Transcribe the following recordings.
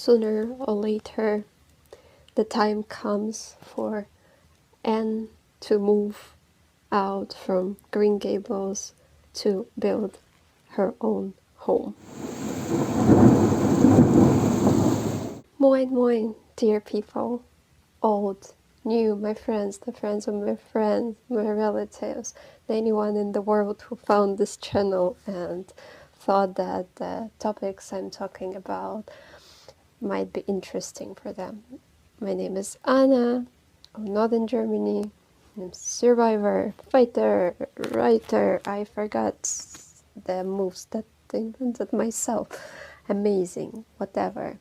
sooner or later the time comes for Anne to move out from Green Gables to build her own home. Moin moin, dear people, old, new, my friends, the friends of my friends, my relatives, anyone in the world who found this channel and thought that the topics I'm talking about might be interesting for them. My name is Anna, of Northern Germany. I'm a survivor, fighter, writer. I forgot the moves that I invented myself. Amazing, whatever.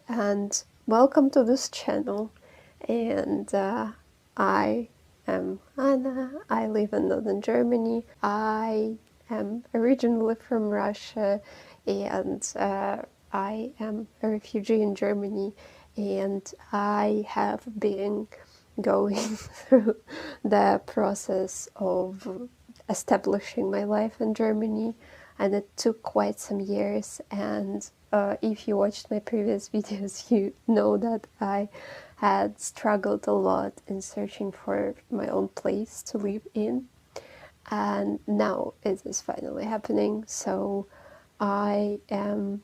And welcome to this channel. And I am Anna. I live in Northern Germany. I am originally from Russia, and I am a refugee in Germany, and I have been going through the process of establishing my life in Germany, and it took quite some years. And if you watched my previous videos, you know that I had struggled a lot in searching for my own place to live in, and now it is finally happening. So I am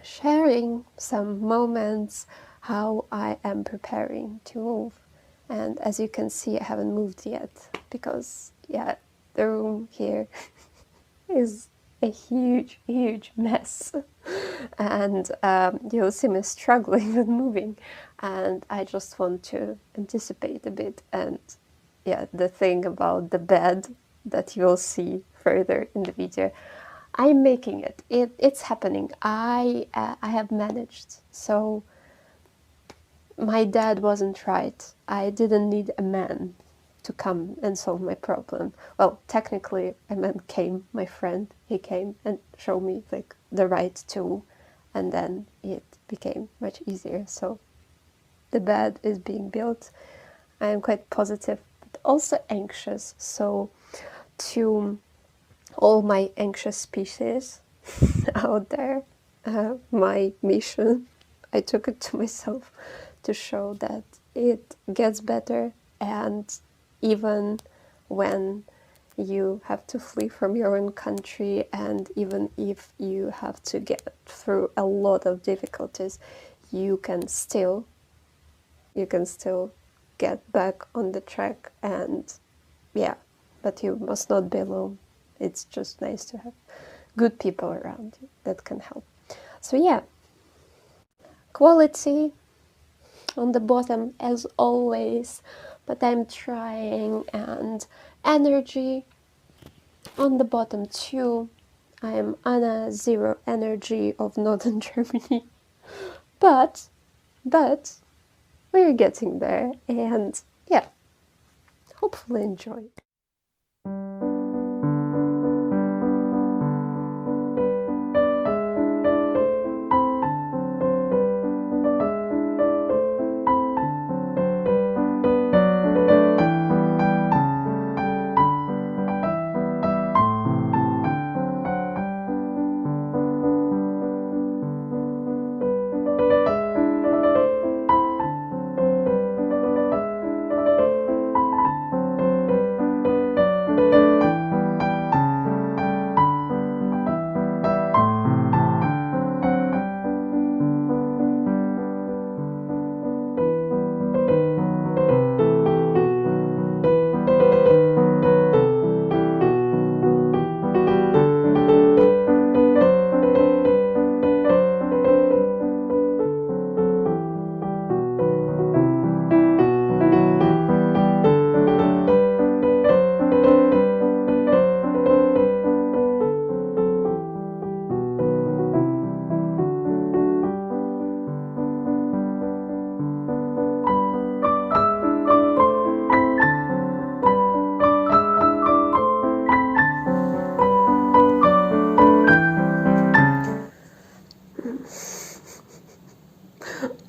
sharing some moments how I am preparing to move. And as you can see, I haven't moved yet because, yeah, the room here is a huge mess. And you'll see me struggling with moving. And I just want to anticipate a bit. And yeah, the thing about the bed that you'll see further in the video, I'm making it. It's happening. I have managed. So my dad wasn't right. I didn't need a man to come and solve my problem. Well, technically, a man came, my friend. He came and showed me like the right tool, and then it became much easier. So the bed is being built. I am quite positive, but also anxious. So to all my anxious species out there, my mission, I took it to myself to show that it gets better. And even when you have to flee from your own country, and even if you have to get through a lot of difficulties, you can still get back on the track. And yeah, but you must not be alone. It's just nice to have good people around you that can help. So yeah, quality on the bottom as always, but I'm trying, and energy on the bottom too. I am Anna, zero energy of Northern Germany, but we're getting there, and yeah, hopefully enjoy.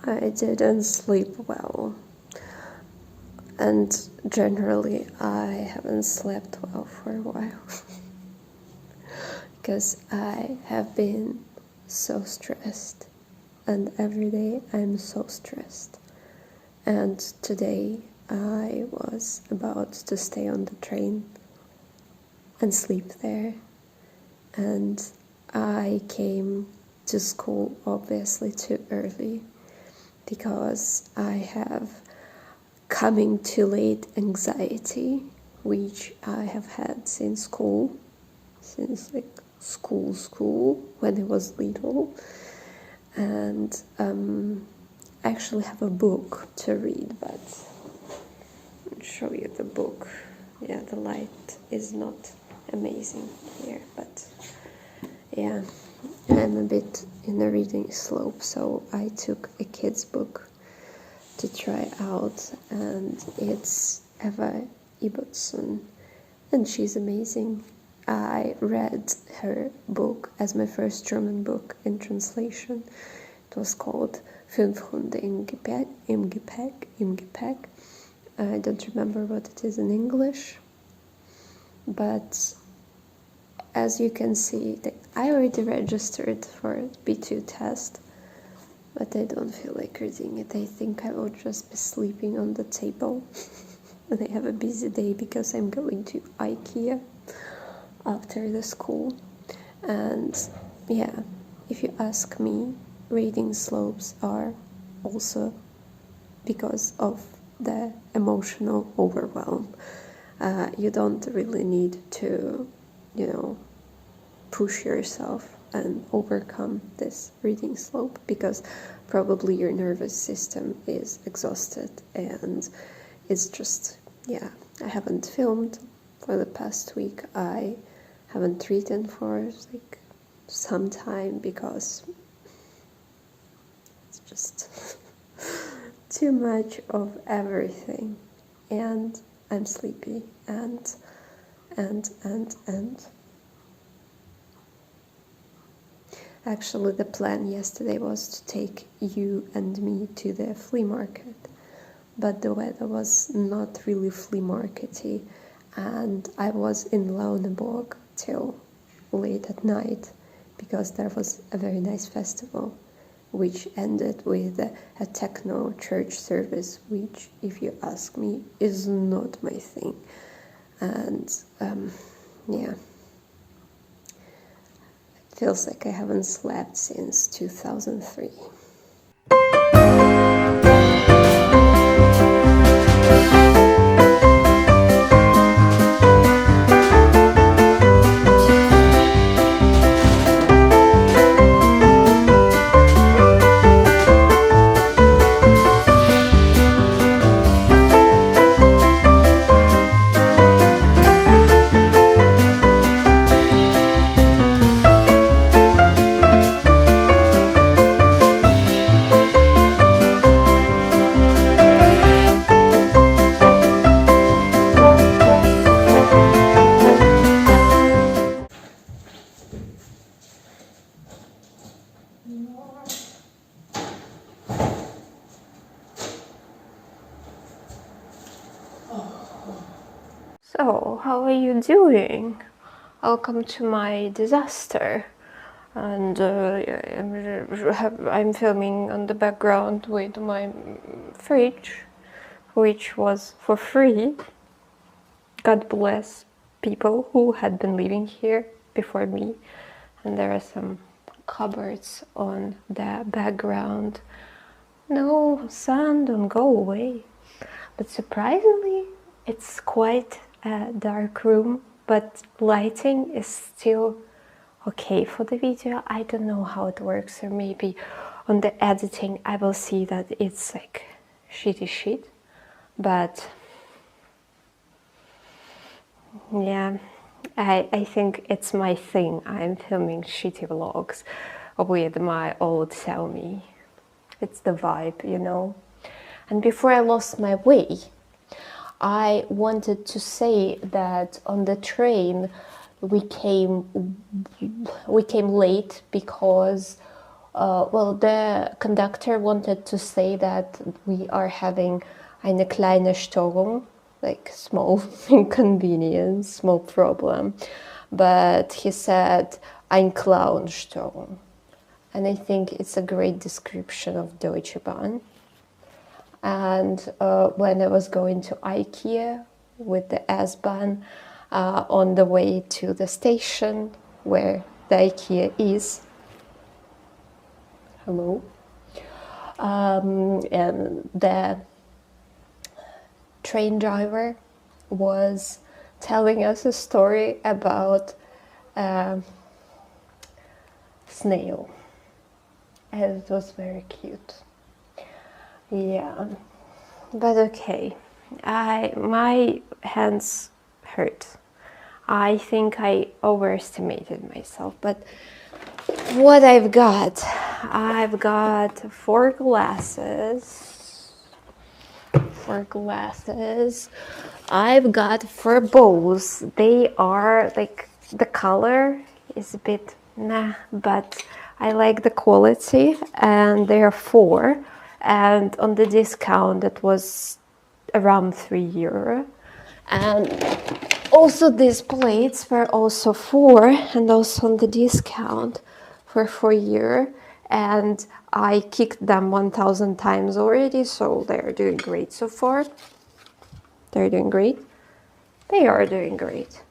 I didn't sleep well, and generally I haven't slept well for a while because I have been so stressed and every day I'm so stressed. And today I was about to stay on the train and sleep there, and I came to school obviously too early because I have coming too late anxiety, which I have had since school, since like school when I was little. And I actually have a book to read, but I'll show you the book. Yeah, the light is not amazing here, but yeah, I'm a bit in a reading slope, so I took a kid's book to try out, and it's Eva Ibbotson, and she's amazing. I read her book as my first German book in translation. It was called Fünf Hunde im Gepäck. I don't remember what it is in English, but as you can see, I already registered for B2 test, but I don't feel like reading it. I think I will just be sleeping on the table. And I have a busy day because I'm going to Ikea after the school. And yeah, if you ask me, reading slopes are also because of the emotional overwhelm. You don't really need to, push yourself and overcome this reading slope, because probably your nervous system is exhausted, and it's just, I haven't filmed for the past week. I haven't written for like some time because it's just too much of everything, and I'm sleepy, and actually the plan yesterday was to take you and me to the flea market, but the weather was not really flea markety, and I was in Launeburg till late at night because there was a very nice festival which ended with a techno church service, which, if you ask me, is not my thing. And it feels like I haven't slept since 2003. So, how are you doing? Welcome to my disaster. And I'm filming on the background with my fridge, which was for free. God bless people who had been living here before me. And there are some cupboards on the background. No, sun, don't go away. But surprisingly, it's quite a dark room, but lighting is still okay for the video. I don't know how it works, or maybe on the editing I will see that it's like shitty shit. But yeah, I think it's my thing. I'm filming shitty vlogs with my old Xiaomi. It's the vibe, And before I lost my way, I wanted to say that on the train we came late because the conductor wanted to say that we are having eine kleine Störung, like small inconvenience, small problem, but he said ein Clownstörung. and I think it's a great description of Deutsche Bahn. And when I was going to Ikea with the S-Bahn, on the way to the station where the Ikea is, hello, and the train driver was telling us a story about a snail, and it was very cute. Yeah, but okay, my hands hurt. I think I overestimated myself, but what I've got 4 glasses. I've got 4 bowls. They are like, the color is a bit nah, but I like the quality, and they are 4, and on the discount it was around €3. And also these plates were also 4, and also on the discount for €4, and I kicked them 1,000 times already, so they're doing great so far. They're doing great. They are doing great.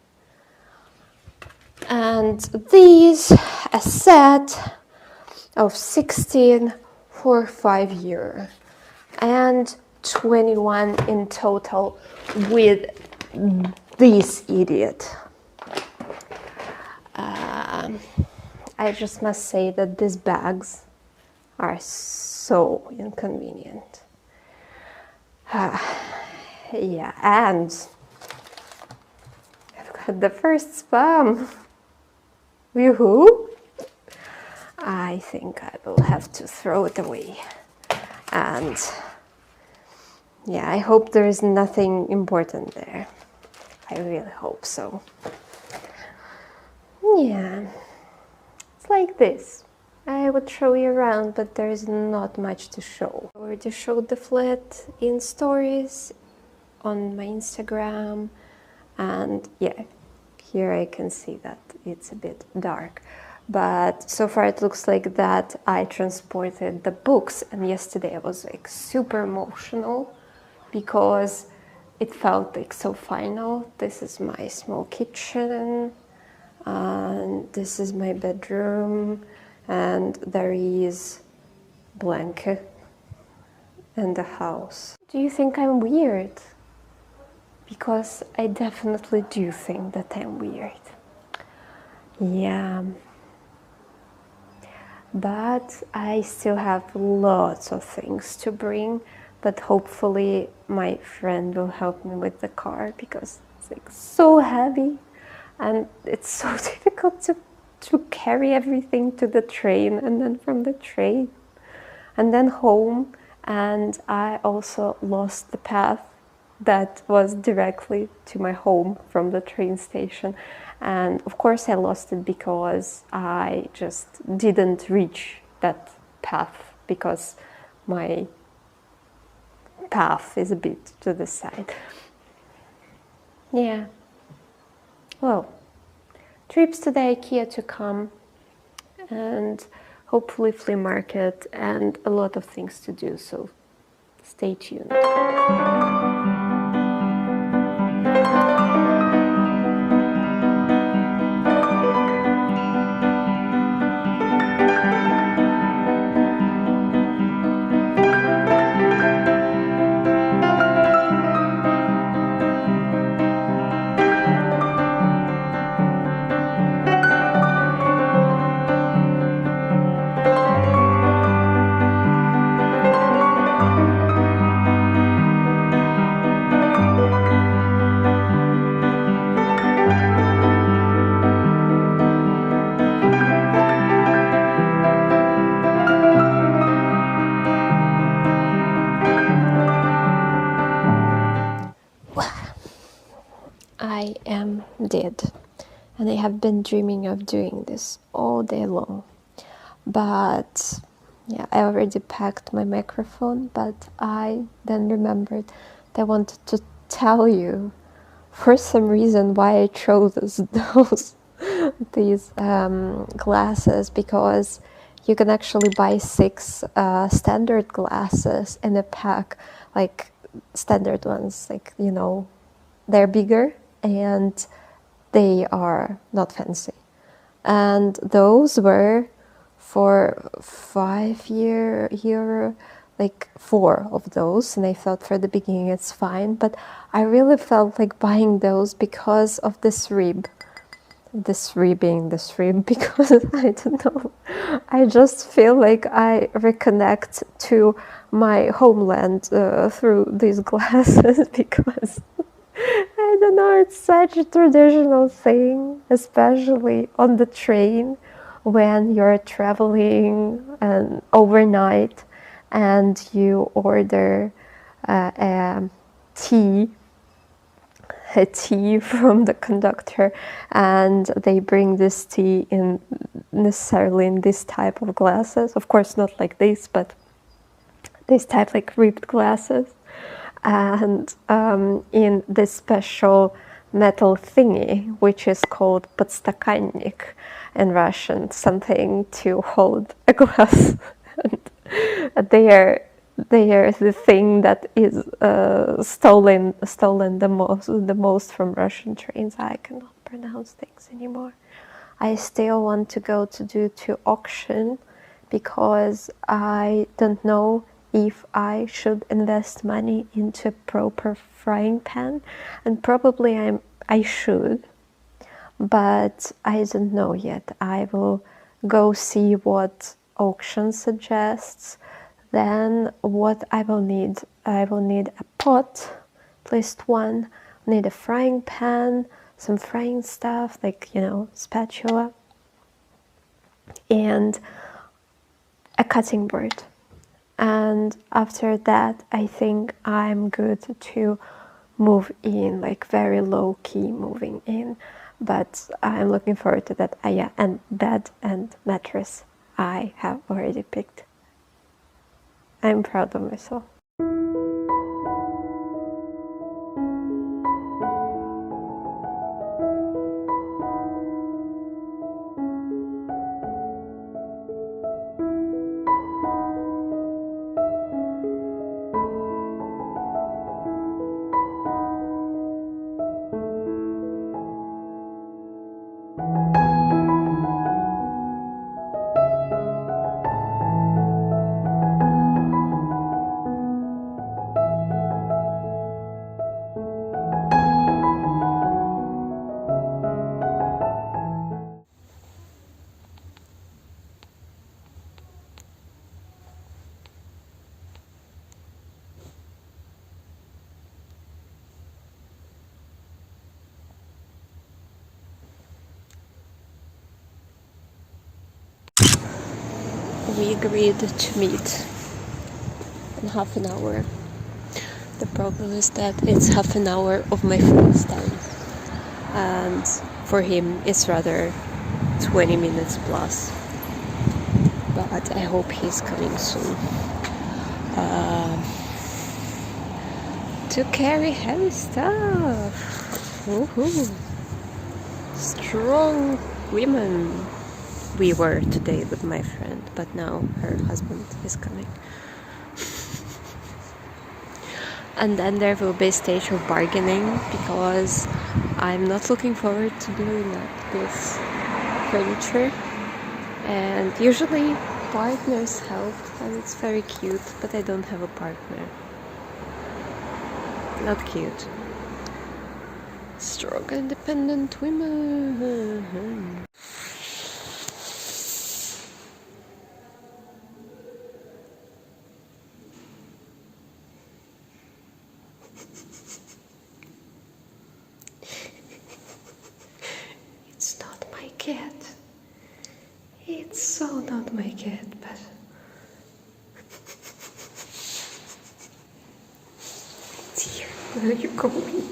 And these, a set of 16 for €5, and 21 in total with this idiot. I just must say that these bags are so inconvenient. Yeah, and I've got the first spam. Yoo-hoo! I think I will have to throw it away. And yeah, I hope there is nothing important there. I really hope so. Yeah, it's like this. I would show you around, but there is not much to show. I already showed the flat in stories on my Instagram, and yeah, here I can see that it's a bit dark. But so far it looks like that I transported the books, and yesterday I was like super emotional because it felt like so final. This is my small kitchen, and this is my bedroom, and there is blanket and the house. Do you think I'm weird? Because I definitely do think that I'm weird. Yeah. But I still have lots of things to bring, but hopefully my friend will help me with the car, because it's like so heavy and it's so difficult to carry everything to the train, and then from the train and then home. And I also lost the path that was directly to my home from the train station. And of course I lost it because I just didn't reach that path, because my path is a bit to the side. Yeah. Well, trips to the Ikea to come, and hopefully flea market, and a lot of things to do, so stay tuned. I am dead, and I have been dreaming of doing this all day long. But yeah, I already packed my microphone, but I then remembered that I wanted to tell you for some reason why I chose these glasses, because you can actually buy 6 standard glasses in a pack, like standard ones, like, you know, they're bigger and they are not fancy. And those were for €5, like 4 of those. And I thought for the beginning it's fine, but I really felt like buying those because of this rib. This ribbing, because I don't know. I just feel like I reconnect to my homeland through these glasses because I don't know, it's such a traditional thing, especially on the train when you're traveling and overnight and you order a tea a tea from the conductor, and they bring this tea in necessarily in this type of glasses. Of course, not like this, but this type, like ribbed glasses, and in this special metal thingy, which is called подстаканник in Russian, something to hold a glass. And they are the thing that is stolen the most from Russian trains. I cannot pronounce things anymore. I still want to go to auction because I don't know if I should invest money into a proper frying pan, and probably I should, but I don't know yet. I will go see what auction suggests. Then what I will need a pot, at least one. I need a frying pan, some frying stuff like, you know, spatula, and a cutting board. And after that, I think I'm good to move in, like very low key moving in. But I'm looking forward to that. Yeah, and bed and mattress I have already picked. I'm proud of myself. We agreed to meet in half an hour. The problem is that it's half an hour of my friend's time, and for him it's rather 20 minutes plus. But I hope he's coming soon. To carry heavy stuff. Woohoo! Strong women. We were today with my friend, but now her husband is coming. And then there will be a stage of bargaining, because I'm not looking forward to doing this furniture. And usually partners help, and it's very cute, but I don't have a partner. Not cute. Strong, independent women. It's not my cat. It's so not my cat, but it's here. Where are you going?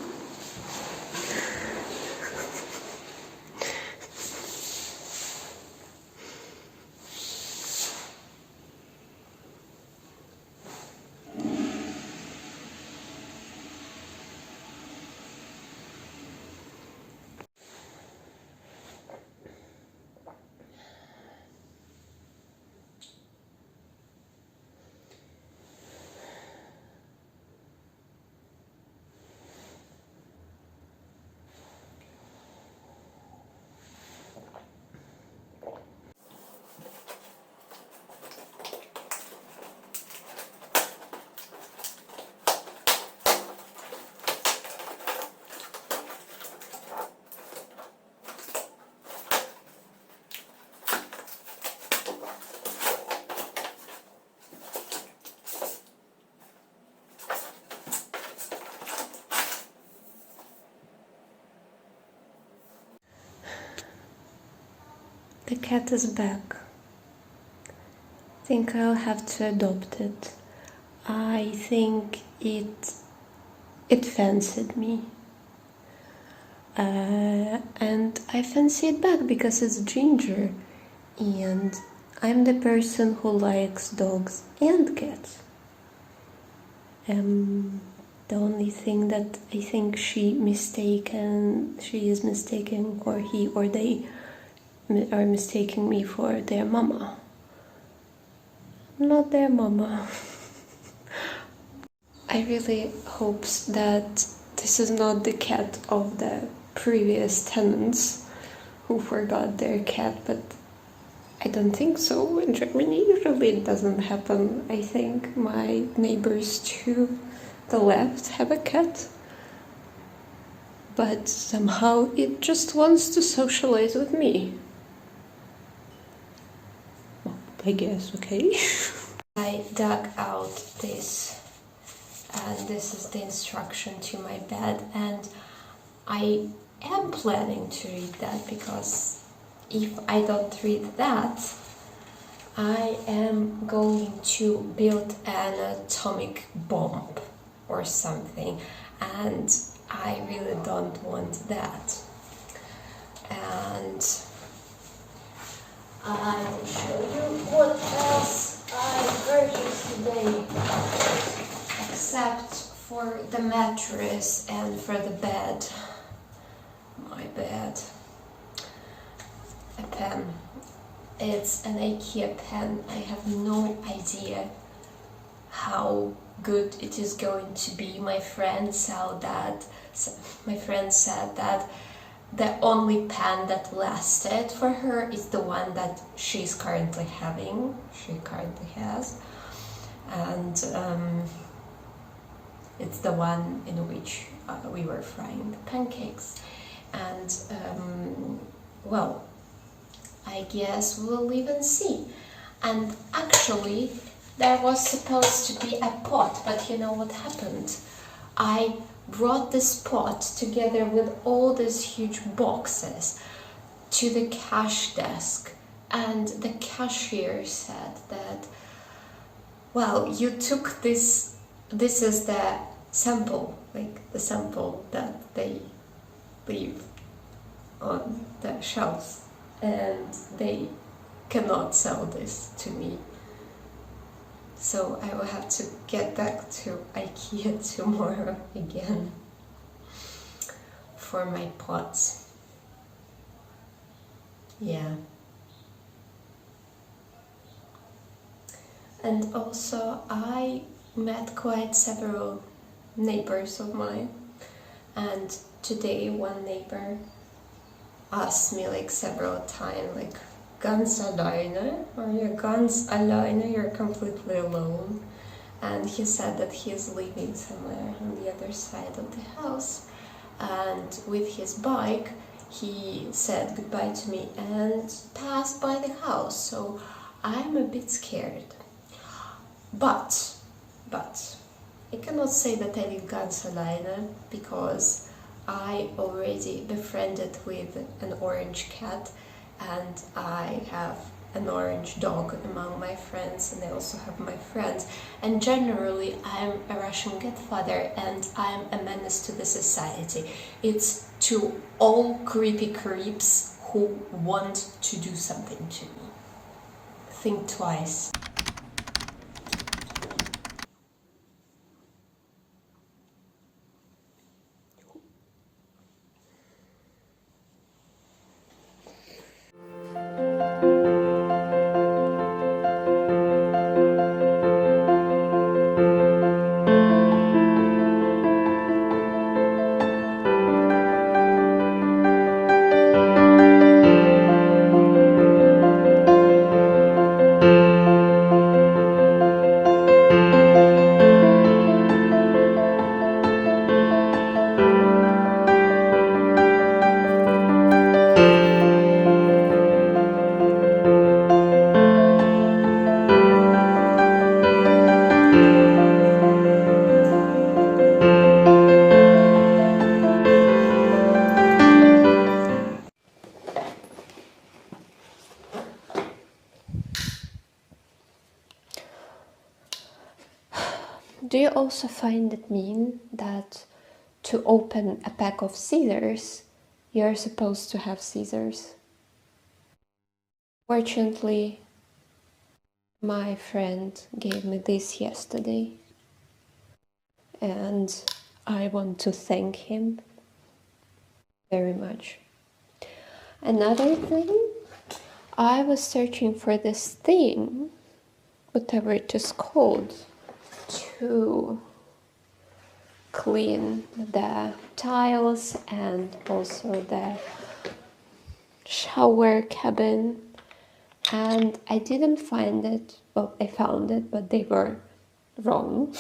The cat is back. I think I'll have to adopt it. I think it fancied me. And I fancy it back because it's Ginger. And I'm the person who likes dogs and cats. The only thing that I think she is mistaken, or he or they are mistaking me for their mama. I'm not their mama. I really hope that this is not the cat of the previous tenants who forgot their cat, but I don't think so. In Germany, usually it doesn't happen. I think my neighbors to the left have a cat, but somehow it just wants to socialize with me. Well, I guess, okay. I dug out this, and this is the instruction to my bed, and I am planning to read that, because if I don't read that, I am going to build an atomic bomb or something, and I really don't want that. And I will show you what else I purchased today, except for the mattress and for the bed. My bed. A pen. It's an Ikea pen. I have no idea how good it is going to be. My friend said that the only pen that lasted for her is the one that she currently has, and it's the one in which we were frying the pancakes. And well, I guess we'll live and see. And actually, there was supposed to be a pot, but you know what happened? I brought this pot together with all these huge boxes to the cash desk, and the cashier said that, well, you took this is the sample, like the sample that they leave on the shelves, and they cannot sell this to me. So I will have to get back to Ikea tomorrow again for my pots. Yeah. And also I met quite several neighbors of mine, and today one neighbor asked me like several times, like, ganz alleine? Are you ganz alleine? You're completely alone. And he said that he is living somewhere on the other side of the house, and with his bike he said goodbye to me and passed by the house. So I'm a bit scared, but I cannot say that I live ganz alleine, because I already befriended with an orange cat, and I have an orange dog among my friends, and I also have my friends. And generally I'm a Russian godfather, and I'm a menace to the society. It's to all creepy creeps who want to do something to me. Think twice. Do you also find it mean that to open a pack of scissors, you're supposed to have scissors? Fortunately, my friend gave me this yesterday, and I want to thank him very much. Another thing, I was searching for this thing, whatever it is called, to clean the tiles and also the shower cabin, and I didn't find it. Well, I found it, but they were wrong,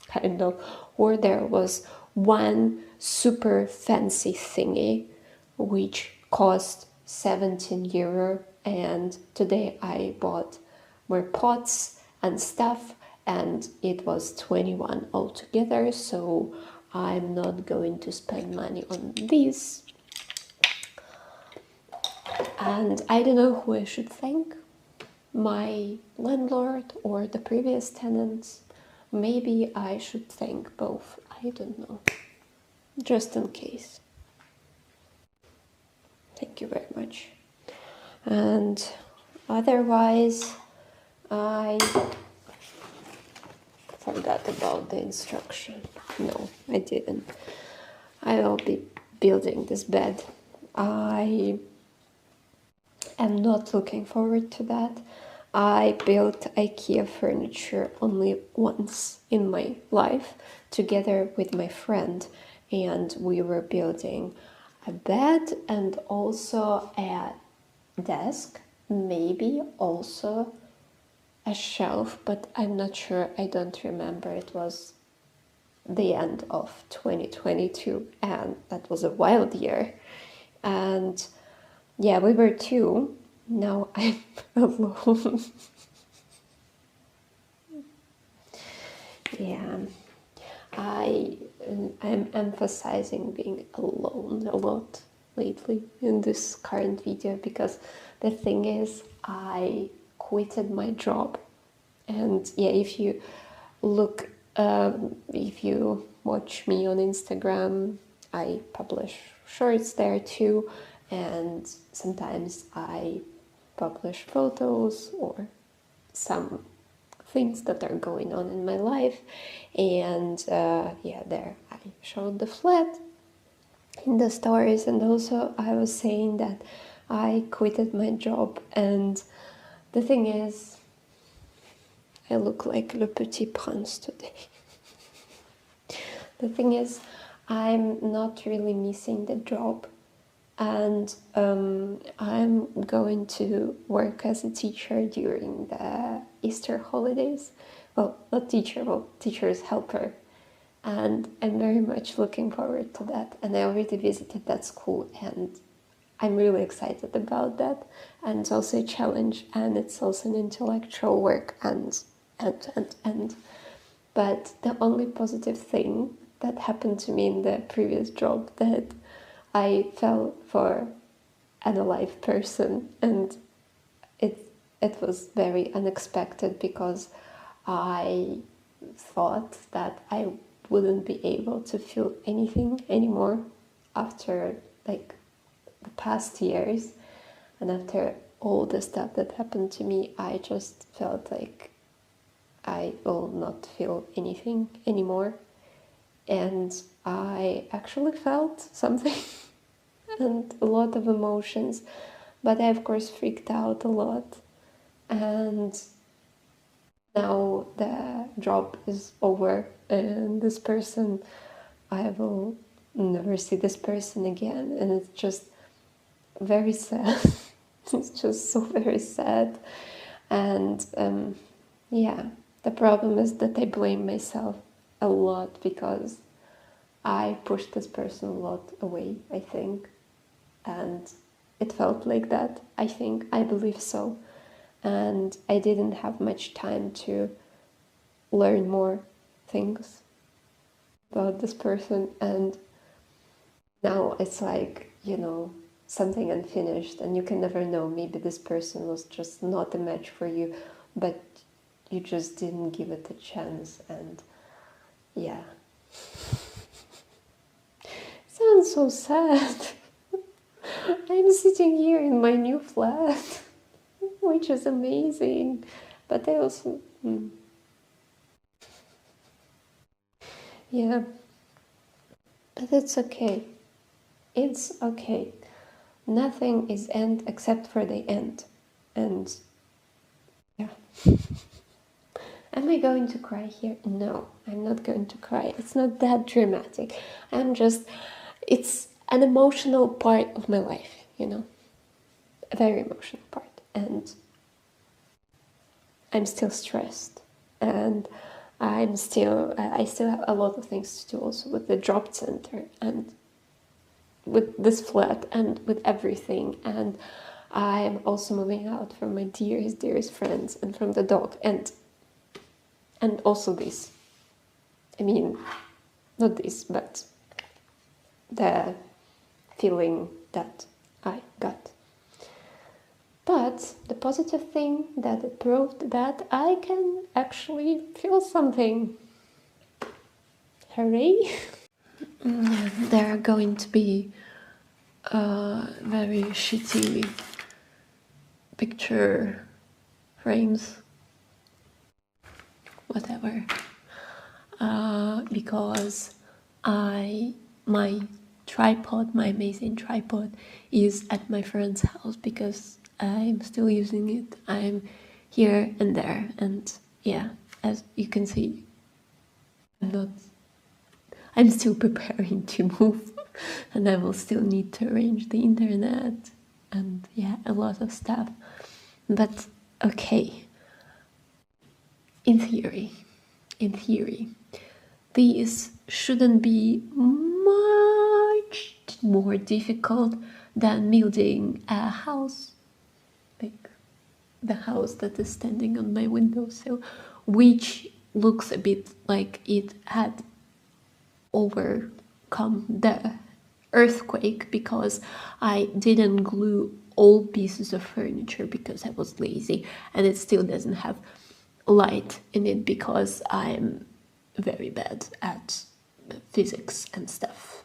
kind of. Or there was one super fancy thingy which cost 17 euro, and today I bought more pots and stuff, and it was 21 altogether, so I'm not going to spend money on this. And I don't know who I should thank, my landlord or the previous tenants. Maybe I should thank both, I don't know, just in case. Thank you very much. And otherwise, I forgot about the instruction. No, I didn't. I will be building this bed. I am not looking forward to that. I built Ikea furniture only once in my life together with my friend, and we were building a bed and also a desk, maybe also a shelf, but I'm not sure, I don't remember. It was the end of 2022 and that was a wild year. And yeah, we were two. Now I'm alone. Yeah, I'm emphasizing being alone a lot lately in this current video, because the thing is, I quitted my job. And yeah, if you look, if you watch me on Instagram, I publish shorts there too, and sometimes I publish photos or some things that are going on in my life. And yeah, there I showed the flat in the stories, and also I was saying that I quitted my job. And the thing is, I look like Le Petit Prince today. The thing is, I'm not really missing the job, and I'm going to work as a teacher during the Easter holidays. Well, not teacher, well, teacher's helper. And I'm very much looking forward to that. And I already visited that school, and I'm really excited about that. And it's also a challenge, and it's also an intellectual work, and. But the only positive thing that happened to me in the previous job, that I fell for an alive person, and it was very unexpected, because I thought that I wouldn't be able to feel anything anymore after like the past years, and after all the stuff that happened to me. I just felt like I will not feel anything anymore. And I actually felt something and a lot of emotions, but I of course freaked out a lot. And now the job is over, and this person, I will never see this person again, and it's just very sad. It's just so very sad. And yeah, the problem is that I blame myself a lot, because I pushed this person a lot away, I think. And it felt like that, I think, I believe so. And I didn't have much time to learn more things about this person. And now it's like, you know, something unfinished, and you can never know. Maybe this person was just not a match for you, but you just didn't give it a chance. And Yeah. Sounds so sad. I'm sitting here in my new flat, which is amazing. But I also, yeah, but it's okay. It's okay. Nothing is end except for the end. And yeah. Am I going to cry here? No, I'm not going to cry. It's not that dramatic. It's an emotional part of my life, a very emotional part. And I'm still stressed. And I still have a lot of things to do also with the job center and with this flat and with everything. And I'm also moving out from my dearest friends and from the dog and also this. I mean, not this, but the feeling that I got. But the positive thing that it proved that I can actually feel something. Hooray! There are going to be very shitty picture frames, whatever, because my amazing tripod is at my friend's house because I'm still using it. I'm here and there, and yeah, as you can see, I'm still preparing to move, and I will still need to arrange the internet and yeah, a lot of stuff. But okay, in theory, these shouldn't be much more difficult than building a house, like the house that is standing on my windowsill, which looks a bit like it had overcome the earthquake because I didn't glue all pieces of furniture because I was lazy, and it still doesn't have light in it because I'm very bad at physics and stuff.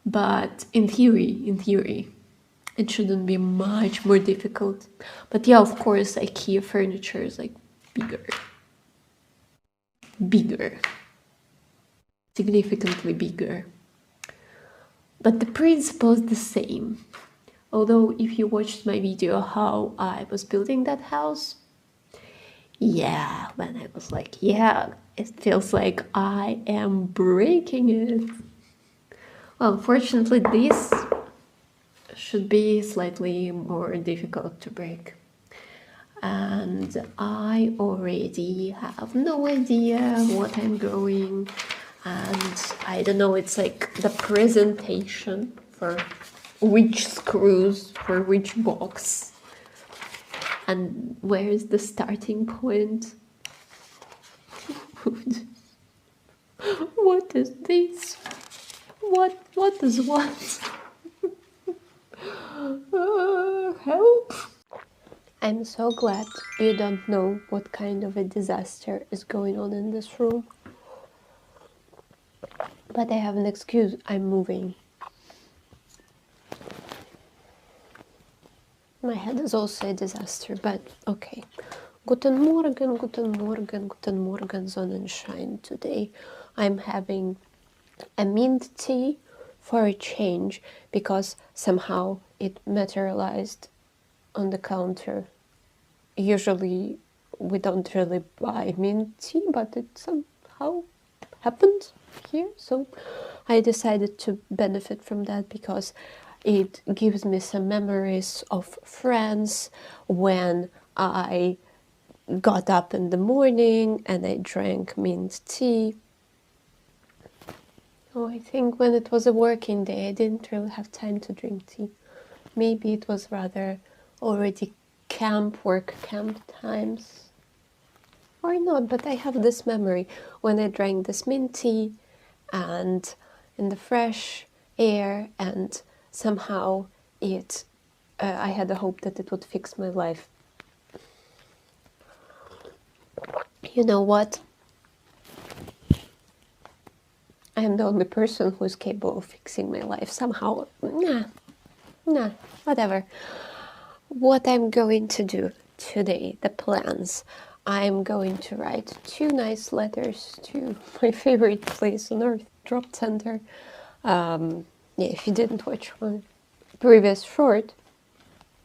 But in theory, it shouldn't be much more difficult. But yeah, of course, Ikea furniture is like bigger, significantly bigger. But the principle is the same. Although if you watched my video how I was building that house, yeah, when I was like, yeah, it feels like I am breaking it. Well, fortunately, this should be slightly more difficult to break. And I already have no idea what I'm growing. And I don't know, it's like the presentation for which screws for which box. And where is the starting point? What is this? What is what? Help! I'm so glad you don't know what kind of a disaster is going on in this room. But I have an excuse, I'm moving. My head is also a disaster, but okay. Guten Morgen, guten Morgen, guten Morgen, Sonnenschein. Today I'm having a mint tea for a change because somehow it materialized on the counter. Usually we don't really buy mint tea, but it somehow happened here, so I decided to benefit from that because it gives me some memories of France when I got up in the morning and I drank mint tea. Oh, I think when it was a working day, I didn't really have time to drink tea. Maybe it was rather already work camp times. Or not, but I have this memory when I drank this mint tea and in the fresh air, and somehow I had the hope that it would fix my life. You know what? I am the only person who is capable of fixing my life somehow. Nah, whatever. What I'm going to do today, the plans. I'm going to write 2 nice letters to my favorite place on earth, Drop Center. Yeah, if you didn't watch my previous short,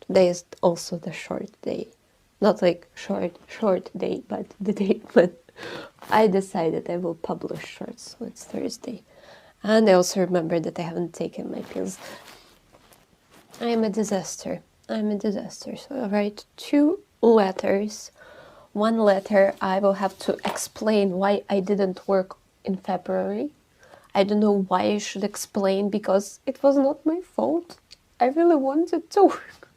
today is also the short day. Not like short day, but the day when I decided I will publish shorts, so it's Thursday. And I also remember that I haven't taken my pills. I am a disaster. So I'll write 2 letters. 1 letter I will have to explain why I didn't work in February. I don't know why I should explain, because it was not my fault. I really wanted to work.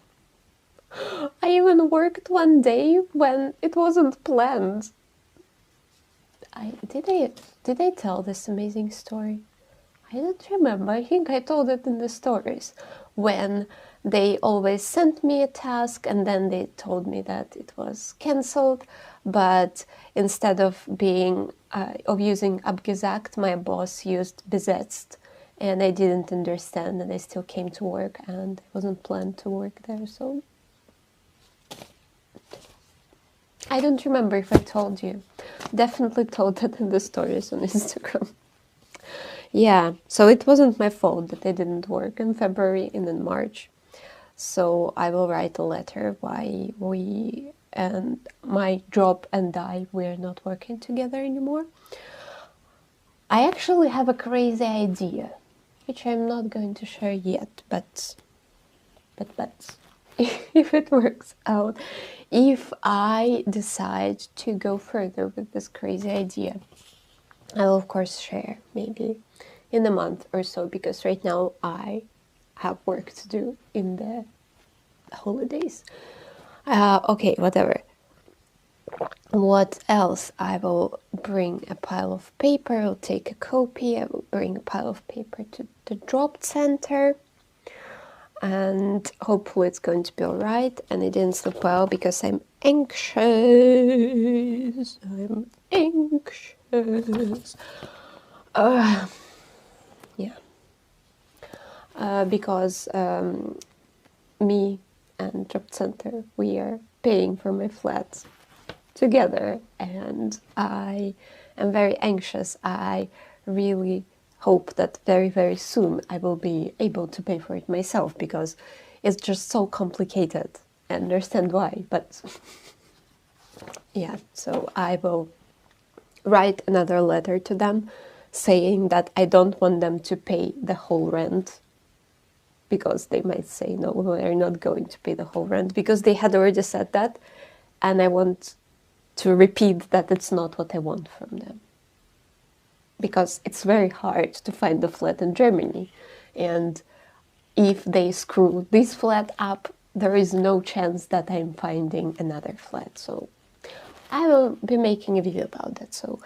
I even worked one day when it wasn't planned. Did I tell this amazing story? I don't remember. I think I told it in the stories, when they always sent me a task and then they told me that it was cancelled, but instead of using abgesagt, my boss used besetzt, and I didn't understand, and I still came to work, and I wasn't planned to work there, so I don't remember if I told you. Definitely told that in the stories on Instagram. Yeah, so it wasn't my fault that I didn't work in February and in March. So I will write a letter why we and my job and I, we're not working together anymore. I actually have a crazy idea, which I'm not going to share yet, but if it works out, if I decide to go further with this crazy idea, I will of course share maybe in a month or so, because right now I have work to do in the holidays. Okay, whatever. What else? I will bring a pile of paper, I'll take a copy, I will bring a pile of paper to the drop center, and hopefully it's going to be alright. And I didn't sleep well because I'm anxious. Yeah. Because me and Drop Center, we are paying for my flat together, and I am very anxious. I really hope that very, very soon I will be able to pay for it myself, because it's just so complicated. I understand why, but yeah, so I will write another letter to them saying that I don't want them to pay the whole rent, because they might say, no, we're not going to pay the whole rent, because they had already said that, and I want to repeat that it's not what I want from them. Because it's very hard to find a flat in Germany, and if they screw this flat up, there is no chance that I'm finding another flat. So I will be making a video about that. So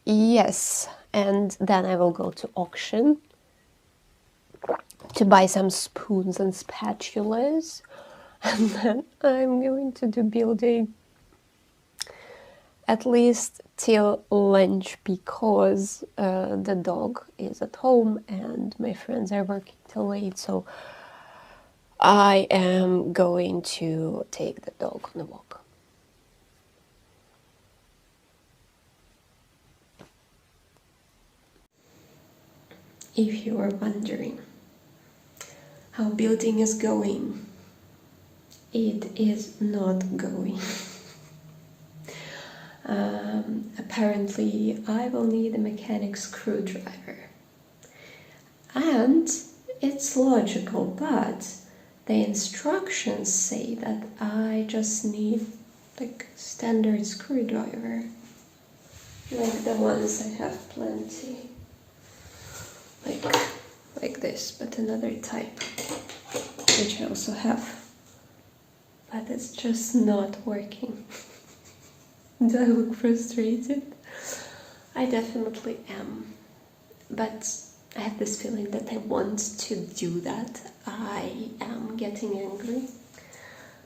yes, and then I will go to auction to buy some spoons and spatulas, and then I'm going to do building at least till lunch, because the dog is at home and my friends are working till late, so I am going to take the dog on a walk. If you are wondering how building is going, it is not going. Apparently I will need a mechanic screwdriver, and it's logical, but the instructions say that I just need like standard screwdriver, like the ones I have plenty, like this, but another type, which I also have, but it's just not working. Do I look frustrated? I definitely am, but I have this feeling that I want to do that. I am getting angry,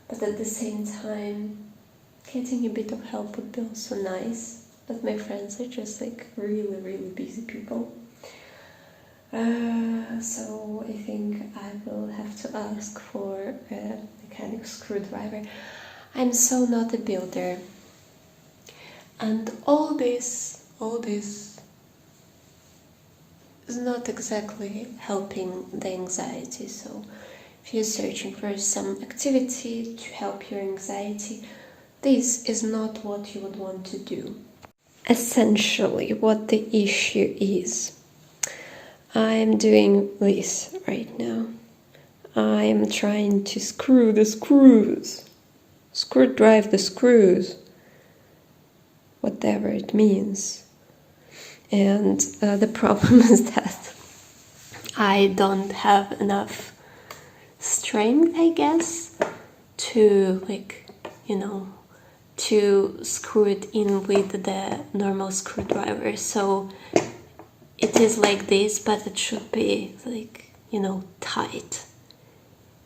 but at the same time, getting a bit of help would be also nice. but my friends are just like really, really busy people. So I think I will have to ask for a mechanic screwdriver. I'm so not a builder, and all this is not exactly helping the anxiety. So if you're searching for some activity to help your anxiety, this is not what you would want to do. Essentially, what the issue is, I'm doing this right now. I am trying to screw the screws, screw drive the screws, whatever it means. And the problem is that I don't have enough strength, I guess, to to screw it in with the normal screwdriver. So it is like this, but it should be like, tight.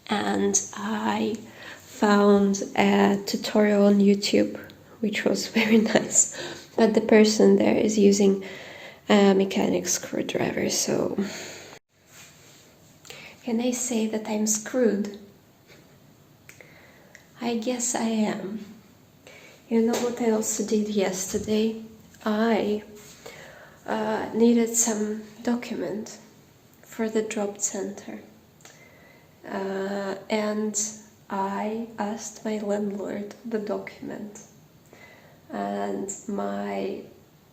And I found a tutorial on YouTube, which was very nice, but the person there is using a mechanic screwdriver. So can I say that I'm screwed? I guess I am. You know what I also did yesterday? I needed some document for the job center. And I asked my landlord the document. And my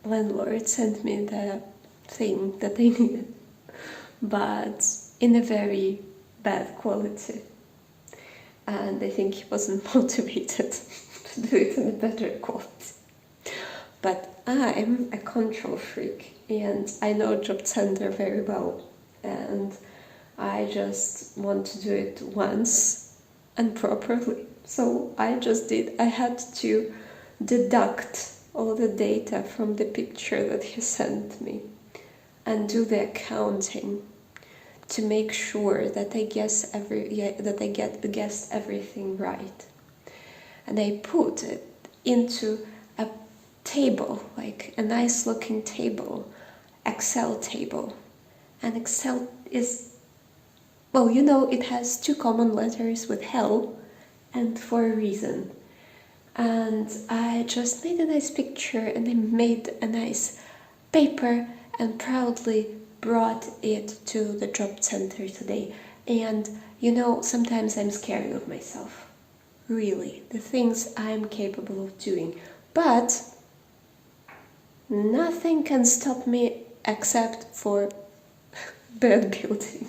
landlord sent me the thing that I needed, but in a very bad quality. And I think he wasn't motivated to do it in a better quality. But I'm a control freak, and I know job center very well, and I just want to do it once and properly. So I had to deduct all the data from the picture that he sent me and do the accounting to make sure that I guessed everything right. And I put it into a table, like a nice looking table, Excel table. And Excel is, well, it has 2 common letters with hell, and for a reason. And I just made a nice picture, and I made a nice paper and proudly brought it to the job center today. And sometimes I'm scared of myself. Really, the things I'm capable of doing. But nothing can stop me except for bad building.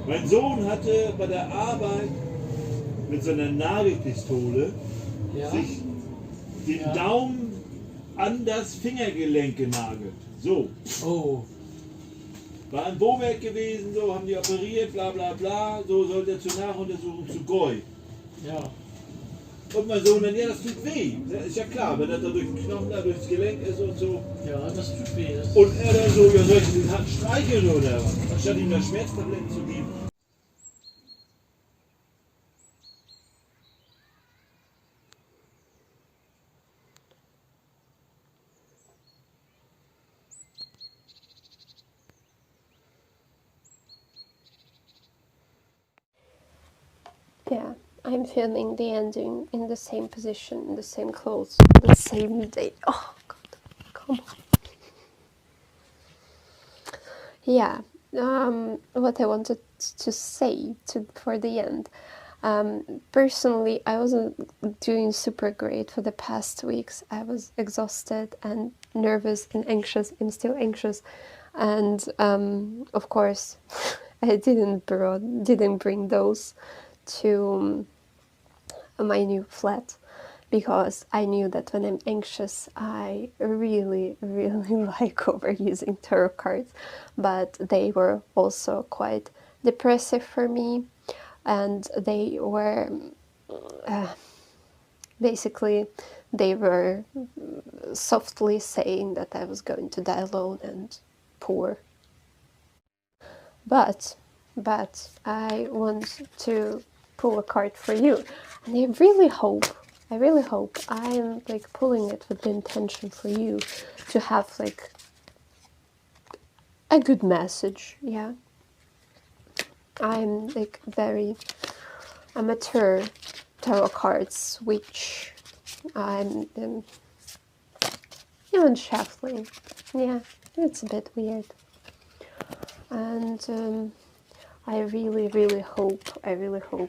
Mein Sohn hatte bei der Arbeit mit so einer Nagelpistole sich den Daumen an das Fingergelenk genagelt. So. Oh. War ein Bohrwerk gewesen, so haben die operiert, bla bla bla, so sollte er zur Nachuntersuchung zu Goi. Ja. Und mein Sohn dann, ja, das tut weh. Ist ja klar, wenn das da durch den Knochen, da durchs Gelenk ist und so. Ja, das tut weh. Und er dann so, ja, soll ich den Hand streicheln oder was? Anstatt ihm da Schmerztabletten zu geben. Yeah, I'm feeling the ending in the same position, in the same clothes, the same day. Oh, God, come on. Yeah, what I wanted to say for the end. Personally, I wasn't doing super great for the past weeks. I was exhausted and nervous and anxious. I'm still anxious. And, of course, I didn't bring those to my new flat, because I knew that when I'm anxious, I really, really like overusing tarot cards, but they were also quite depressive for me, and they were basically, they were softly saying that I was going to die alone and poor. But I want to pull a card for you. And I really hope I'm like pulling it with the intention for you to have like a good message. Yeah, I'm like very amateur tarot cards, which I'm even shuffling. Yeah, it's a bit weird. And I really hope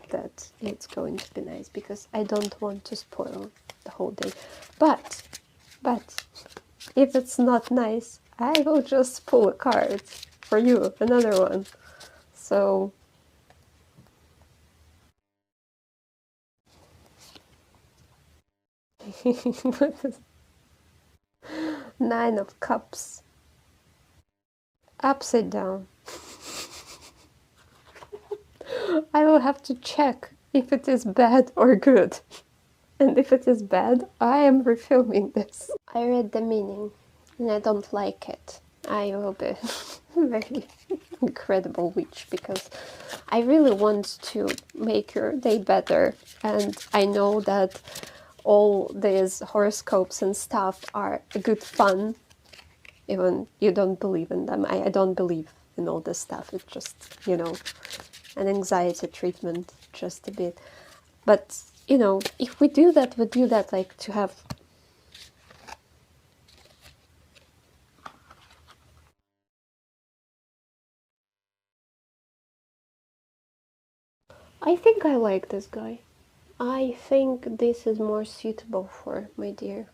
that it's going to be nice, because I don't want to spoil the whole day. But if it's not nice, I will just pull a card for you, another one. So Nine of Cups, upside down. I will have to check if it is bad or good. And if it is bad, I am refilming this. I read the meaning and I don't like it. I will be very incredible witch, because I really want to make your day better, and I know that all these horoscopes and stuff are good fun, even you don't believe in them. I don't believe in all this stuff. It's just, you know, an anxiety treatment, just a bit. But, you know, if we do that like to have... I think I like this guy. I think this is more suitable for my dear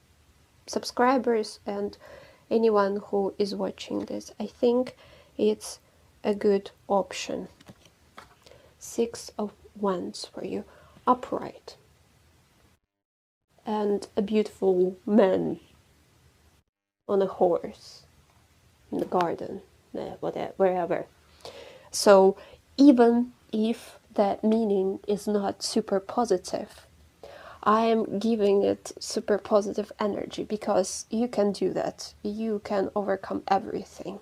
subscribers and anyone who is watching this. I think it's a good option. Six of Wands for you, upright, and a beautiful man on a horse in the garden, whatever, wherever. So even if that meaning is not super positive, I am giving it super positive energy, because you can do that. You can overcome everything.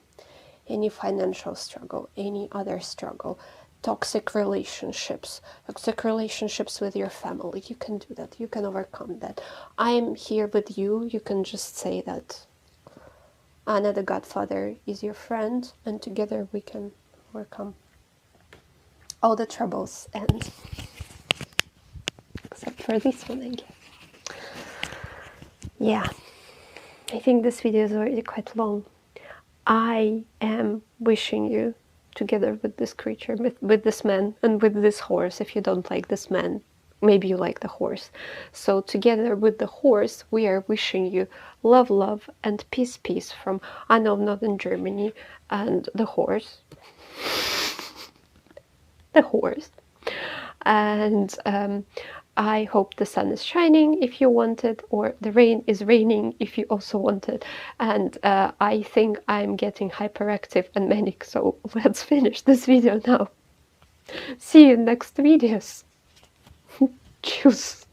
Any financial struggle, any other struggle, toxic relationships with your family. You can do that. You can overcome that. I am here with you. You can just say that Anna the Godfather is your friend, and together we can overcome all the troubles, and except for this one, I guess. Yeah, I think this video is already quite long. I am wishing you, together with this creature, with this man, and with this horse. If you don't like this man, maybe you like the horse. So together with the horse, we are wishing you love, love, and peace, peace from Anna of Northern Germany and the horse. The horse. And I hope the sun is shining if you want it, or the rain is raining if you also want it. And I think I'm getting hyperactive and manic, so let's finish this video now. See you in next videos. Tschüss.